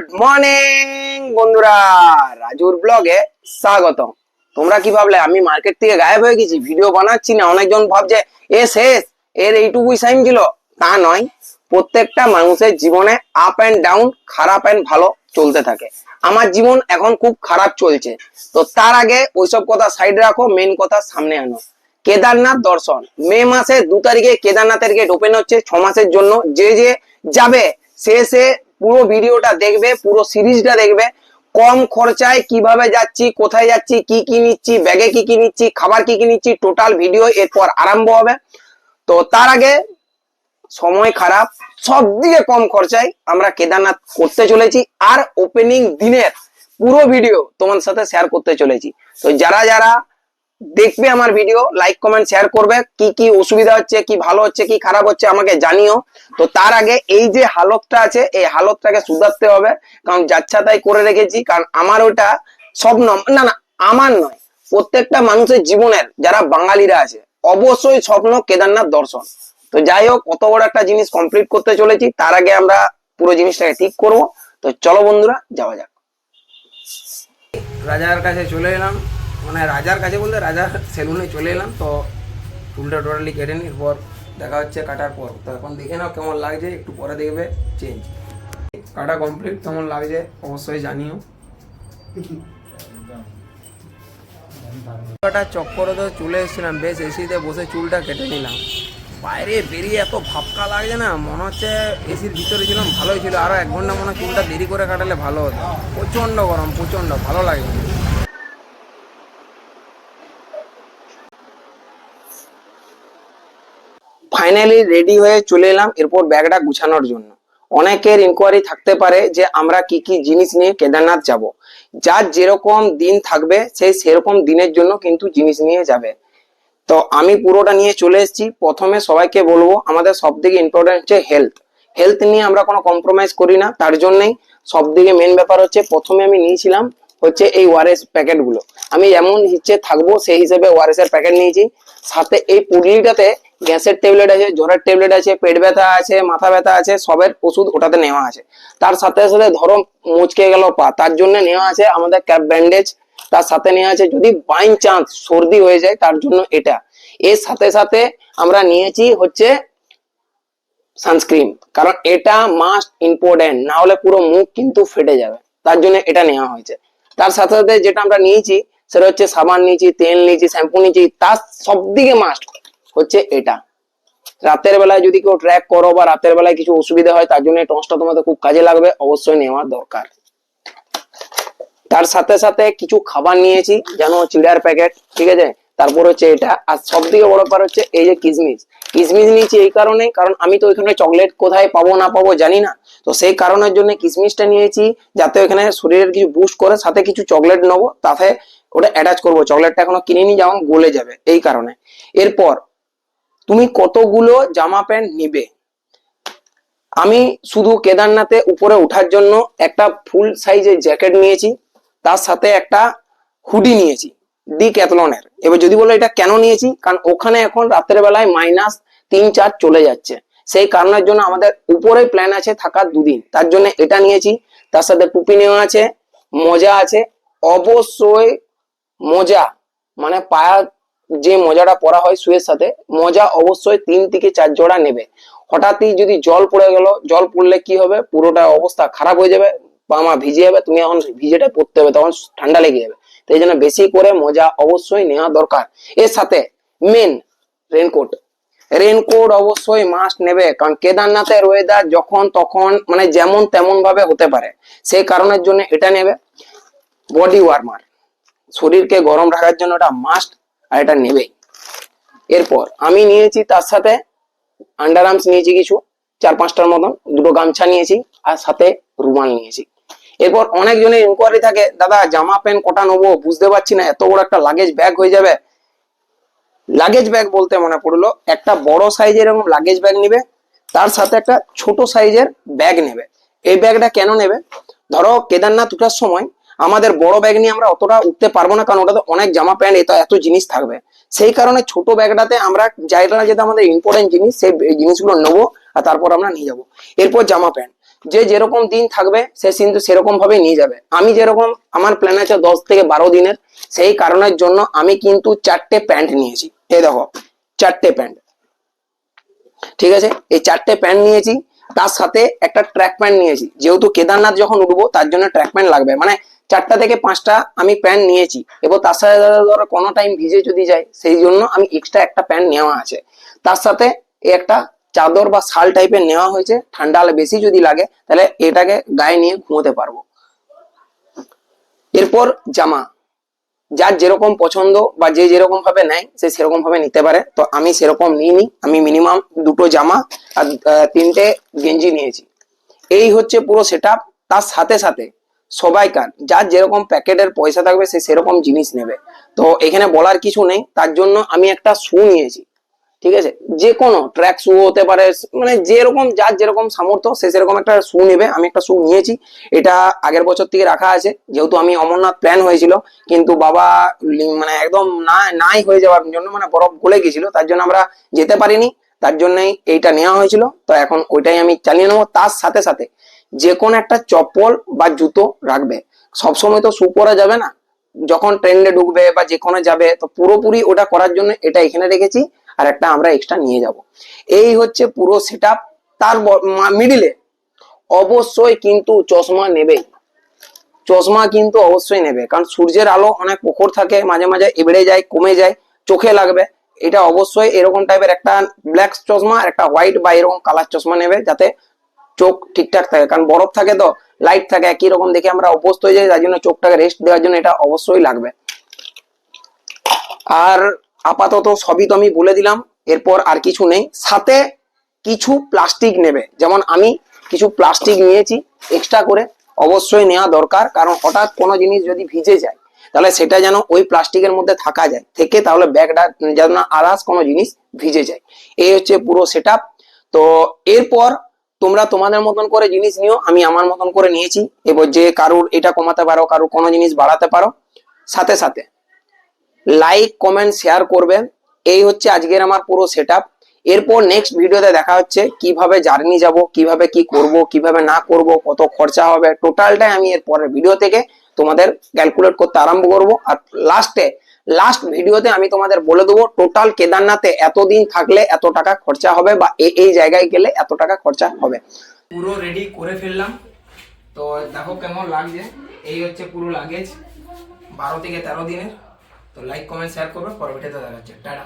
Morning বন্ধুরা, রাজুর ব্লগে স্বাগতম। তোমরা কি ভাবলে আমি মার্কেট থেকে গায়েব হয়ে গেছি, ভিডিও বানাচ্ছি না? অনেকজন ভাবছে এ শেষ, এর এইটুকুই সাইন ছিল। তা নয়, প্রত্যেকটা মানুষের জীবনে আপ এন্ড ডাউন, খারাপ এন্ড ভালো চলতে থাকে। আমার জীবন এখন খুব খারাপ চলছে, তো তার আগে ওইসব কথা সাইড রাখো, মেন কথা সামনে আনো। কেদারনাথ দর্শন মে মাসের 2 তারিখে কেদারনাথের গেট ওপেন হচ্ছে 6 মাসের জন্য। যে যে যাবে সে পুরো ভিডিওটা দেখবে, পুরো সিরিজটা দেখবে। কম খরচায় কিভাবে যাচ্ছি, কোথায় যাচ্ছি, কি কি নিচ্ছি, ব্যাগে কি কি নিচ্ছি, খাবার কি কি নিচ্ছি, টোটাল ভিডিও এরপর আরম্ভ হবে। তো তার আগে সময় খারাপ, সব দিকে কম খরচায় আমরা কেদারনাথ করতে চলেছি, আর ওপেনিং দিনের পুরো ভিডিও তোমার সাথে শেয়ার করতে চলেছি। তো যারা যারা দেখবে আমার ভিডিও, লাইক কমেন্ট শেয়ার করবে। কি কি অসুবিধা হচ্ছে, কি ভালো হচ্ছে, কি খারাপ হচ্ছে আমাকে জানিও। তো তার আগে এই যে হালতটা আছে, এই হালতটাকে সুধারতে হবে, কারণ যাচ্ছা তাই করে রেখেছি। কারণ আমার ওটা স্বপ্ন না, না আমার নয়, প্রত্যেকটা মানুষের জীবনের, যারা বাঙালিরা আছে অবশ্যই স্বপ্ন কেদারনাথ দর্শন। তো যাই হোক, কত বড় একটা জিনিস কমপ্লিট করতে চলেছি, তার আগে আমরা পুরো জিনিসটাকে ঠিক করব। তো চলো বন্ধুরা, যাওয়া যাক। রাজার কাছে চলে এলাম, মানে রাজার কাছে বলতে রাজার সেলুনে চলে এলাম। তো চুলটা টোটালি কেটে নি, এরপর দেখা হচ্ছে কাটার পর। তো এখন দেখে নাও কেমন লাগছে, একটু পরে দেখবে চেঞ্জ। কাটা কমপ্লিট, কেমন লাগছে অবশ্যই জানিও। কাটা চক্করে তো চলে এসেছিলাম, বেশ এসিতে বসে চুলটা কেটে নিলাম। বাইরে বেরিয়ে এত ভাপকা লাগছে না, মনে হচ্ছে এসির ভিতরে ছিলাম ভালোই ছিল। আরো 1 ঘন্টা মনে হয় চুলটা দেরি করে কাটালে ভালো হতো। প্রচন্ড গরম, প্রচন্ড ভালো লাগে। ফাইনালি রেডি হয়ে চলে এলাম, এরপর ব্যাগটা গুছানোর জন্য। অনেকের ইনকোয়ারি থাকতে পারে যে আমরা কি কি জিনিস নিয়ে কেদারনাথ যাব। যার যেরকম দিন থাকবে সেই সেরকম দিনের জন্য কিন্তু জিনিস নিয়ে যাবে। তো আমি পুরোটা নিয়ে চলে এসেছি। প্রথমে সবাইকে বলবো, আমাদের সব থেকে ইম্পর্টেন্ট হচ্ছে হেলথ। হেলথ নিয়ে আমরা কোনো কম্প্রোমাইজ করি না, তার জন্যই সব থেকে মেন ব্যাপার হচ্ছে প্রথমে আমি নিয়েছিলাম হচ্ছে এই ওআরএস প্যাকেট গুলো। আমি যেমন ইচ্ছে থাকবো সেই হিসেবে ওআরএস এর প্যাকেট নিয়েছি। সাথে এই পুডলিটাতে গ্যাসের ট্যাবলেট আছে, জ্বরের ট্যাবলেট আছে, পেট ব্যথা আছে, মাথা ব্যথা আছে, সবের ওষুধ ওটাতে নেওয়া আছে। তার সাথে সাথে ধরো মুচকে গেল পা, তার জন্য নেওয়া আছে আমাদের ক্যাপ ব্যান্ডেজ। তার সাথে নেওয়া আছে যদি বাই চান্স সর্দি হয়ে যায় তার জন্য এটা। এর সাথে সাথে আমরা নিয়েছি হচ্ছে সানস্ক্রিন, কারণ এটা মাস্ট ইম্পর্টেন্ট, না হলে পুরো মুখ কিন্তু ফেটে যাবে, তার জন্য এটা নেওয়া হয়েছে। তার সাথে সাথে যেটা আমরা নিয়েছি সেটা হচ্ছে সাবান নিয়েছি, তেল নিয়েছি, শ্যাম্পু নিয়েছি। তার সব দিকে মাস্ট হচ্ছে এটা। রাতের বেলায় যদি কেউ ট্র্যাক করো বা রাতের বেলায় কিছু অসুবিধা হয়, তার জন্য এই টর্চটা তোমাদের খুব কাজে লাগবে, অবশ্যই নেওয়া দরকার। তার সাথে সাথে কিছু খাবার নিয়েছি, যেমন চিড়ার প্যাকেট, ঠিক আছে। তারপর হচ্ছে এটা, আর সব থেকে বড় ব্যাপার হচ্ছে এই যে কিশমিশ। কিশমিশ নিয়েছি এই কারণে, কারণ আমি তো এখানে চকলেট কোথায় পাবো না পাবো জানি না। তো সেই কারণের জন্য কিশমিশটা নিয়েছি, যাতে এখানে শরীরের কিছু বুস্ট করে। সাথে কিছু চকলেট নেবো, তাতে ওটা অ্যাটাচ করবো। চকলেটটা এখনো কিনিনি, যেমন গলে যাবে এই কারণে। এরপর তুমি কতগুলো জামা প্যান্ট নিবে। আমি শুধু কেদারনাথে উপরে ওঠার জন্য একটা ফুল সাইজের জ্যাকেট নিয়েছি, তার সাথে একটা হুডি নিয়েছি ডিক্যাথলনের। এবার যদি বলো এটা কেন নিয়েছি, কারণ ওখানে এখন রাতের বেলায় -3-4 চলে যাচ্ছে। সেই কারণের জন্য আমাদের উপরে প্ল্যান আছে থাকার 2 দিন, তার জন্য এটা নিয়েছি। তার সাথে টুপি নেওয়া আছে, মোজা আছে। অবশ্যই মোজা, মানে পায়া যে মোজাটা পরা হয় শুয়ের সাথে, মোজা অবশ্যই 3 থেকে 4 জোড়া নেবে। হঠাৎই যদি জল পড়ে গেল, জল পড়লে কি হবে, পুরোটা অবস্থা খারাপ হয়ে যাবে, পা মা ভিজে যাবে, তুমি এখন ভিজেটা পড়তে হবে, তখন ঠান্ডা লেগে যাবে। তো এই জন্য বেশি করে মোজা অবশ্যই নেওয়া দরকার। এর সাথে মেন রেনকোট। রেনকোট অবশ্যই মাস্ট নেবে, কারণ কেদারনাথের ওয়েদার যখন তখন মানে যেমন তেমন ভাবে হতে পারে, সেই কারণের জন্য এটা নেবে। বডি ওয়ার্মার, শরীরকে গরম রাখার জন্য এটা মাস্ট, আর এটা নেবেই। এরপর আমি নিয়েছি তার সাথে আন্ডার আর্মস নিয়েছি কিছু 4-5টার মতন, 2টো গামছা নিয়েছি, আর সাথে রুমাল নিয়েছি। এরপর অনেকজনের ইনকোয়ারি থাকে, দাদা জামা প্যান্ট কটা নেবো বুঝতে পারছি না, এত বড় একটা লাগেজ ব্যাগ হয়ে যাবে। লাগেজ ব্যাগ বলতে মনে পড়লো, একটা বড় সাইজের এরকম লাগেজ ব্যাগ নিবে, তার সাথে একটা ছোট সাইজের ব্যাগ নেবে। এই ব্যাগটা কেন নেবে, ধরো কেদারনাথ উঠার সময় আমাদের বড় ব্যাগ নিয়ে আমরা অতটা উঠতে পারবো না, কারণ ওটাতে অনেক জামা প্যান্ট এত জিনিস থাকবে। সেই কারণে ছোট ব্যাগটাতে আমরা যেটা যেটা আমাদের ইম্পর্টেন্ট জিনিস, সেই জিনিসগুলো নেবো, আর তারপর আমরা নিয়ে যাবো। এরপর জামা প্যান্ট, যে যেরকম দিন থাকবে সে কিন্তু সেরকম ভাবে নিয়ে যাবে। আমি যেরকম আমার প্ল্যান আছে 10 থেকে 12 দিনের, সেই কারণের জন্য আমি কিন্তু 4টে প্যান্ট নিয়েছি। এই দেখো 4টে প্যান্ট, ঠিক আছে, এই 4টে প্যান্ট নিয়েছি, তার সাথে একটা ট্র্যাক প্যান্ট নিয়েছি, যেহেতু কেদারনাথ যখন উঠবো তার জন্য ট্র্যাক প্যান্ট লাগবে, মানে 4টা থেকে 5টা আমি প্যান্ট নিয়েছি। এবং তার সাথে ধরো কোনো টাইম ভিজে যদি যায় সেই জন্য আমি এক্সট্রা একটা প্যান্ট নেওয়া আছে। তার সাথে একটা চাদর বা শাল টাইপের নেওয়া হয়েছে, ঠান্ডা বেশি যদি লাগে তাহলে এটাকে গায়ে নিয়ে ঘুমোতে পারবো। এরপর জামা, যার যেরকম পছন্দ বা যে যেরকম ভাবে নেয় সে সেরকম ভাবে নিতে পারে। তো আমি সেরকম নিইনি, আমি মিনিমাম 2টো জামা আর 3টে গেঞ্জি নিয়েছি। এই হচ্ছে পুরো সেটআপ। তার সাথে সাথে সবাইকার যার যেরকম প্যাকেটের পয়সা থাকবে সে সেরকম জিনিস নেবে। তো এখানে বলার কিছু নেই, তার জন্য আমি একটা শু নিয়েছি, ঠিক আছে, যে কোনো ট্র্যাক শু হতে পারে, মানে যেরকম যার যেরকম সামর্থ্য সে সেরকম একটা শু নেবে। আমি একটা শু নিয়েছি, এটা আগের বছর থেকে রাখা আছে, যেহেতু আমি অমরনাথ প্ল্যান হয়েছিল কিন্তু বাবা মানে একদম নাই হয়ে যাওয়ার জন্য, মানে বরফ গলে গেছিল, তার জন্য আমরা যেতে পারিনি, তার জন্যই এইটা নেওয়া হয়েছিল। তো এখন ওইটাই আমি চালিয়ে নেবো। তার সাথে সাথে যে কোনো একটা চপ্পল বা জুতো রাখবে, সবসময় তো শু পরা যাবে না, যখন ট্রেনে ঢুকবে বা যে কোনো যাবে তো পুরোপুরি ওটা করার জন্য এটা এখানে রেখেছি, আর একটা আমরা এক্সট্রা নিয়ে যাব। এই হচ্ছে পুরো সেটআপ। তার মিডিলে অবশ্যই কিন্তু চশমা নেবেই, চশমা কিন্তু অবশ্যই নেবে, কারণ সূর্যের আলো অনেক প্রখর থাকে, মাঝে মাঝে এবেড়ে যায় কমে যায়, চোখে লাগবে। এটা অবশ্যই এরকম টাইপের একটা ব্ল্যাক চশমা আর একটা হোয়াইট বা এরকম কালার চশমা নেবে, যাতে চোখ ঠিকঠাক থাকে, কারণ বরফ থাকে তো লাইট থাকে একই রকম দেখে আমরা অভ্যস্ত হয়ে যাই, তার জন্য চোখটাকে রেস্ট দেওয়ার জন্য এটা অবশ্যই লাগবে। আর আপাতত সবই তো আমি বলে দিলাম, এরপর আর কিছু নেই। সাথে কিছু প্লাস্টিক নেবে, যেমন আমি কিছু প্লাস্টিক নিয়েছি এক্সট্রা করে, অবশ্যই নেওয়া দরকার, কারণ হঠাৎ কোনো জিনিস যদি ভিজে যায় তাহলে সেটা যেন ওই প্লাস্টিকের মধ্যে থাকা যায় থেকে, তাহলে ব্যাগটা যেন না আদার্স কোনো জিনিস ভিজে যায়। এই হচ্ছে পুরো সেটআপ। তো এরপর তোমরা তোমাদের মতন করে জিনিস নিও, আমি আমার মতন করে নিয়েছি। এবার যে কারুর এটা কমাতে পারো, কারুর কোনো জিনিস বাড়াতে পারো। সাথে সাথে লাইক কমেন্ট শেয়ার করবেন। এই হচ্ছে আজকের আমার পুরো সেটআপ। এরপর নেক্সট ভিডিওতে দেখা হচ্ছে কিভাবে জার্নি যাব, কিভাবে কি করব, কিভাবে না করব, কত খরচা হবে, টোটালটাই আমি এর পরের ভিডিও থেকে তোমাদের ক্যালকুলেট করতে আরম্ভ করব। আর লাস্ট ভিডিওতে আমি তোমাদের বলে দেবো টোটাল কেদারনাথে এতদিন থাকলে এত টাকা খরচা হবে, বা এই জায়গায় গেলে এত টাকা খরচা হবে। পুরো রেডি করে ফেললাম, তো দেখো কেমন লাগছে। এই হচ্ছে পুরো লাগেজ 12 থেকে 13 দিনের। তো লাইক কমেন্ট শেয়ার করবে, পরবর্তীতে দেখা যাচ্ছে, টাটা।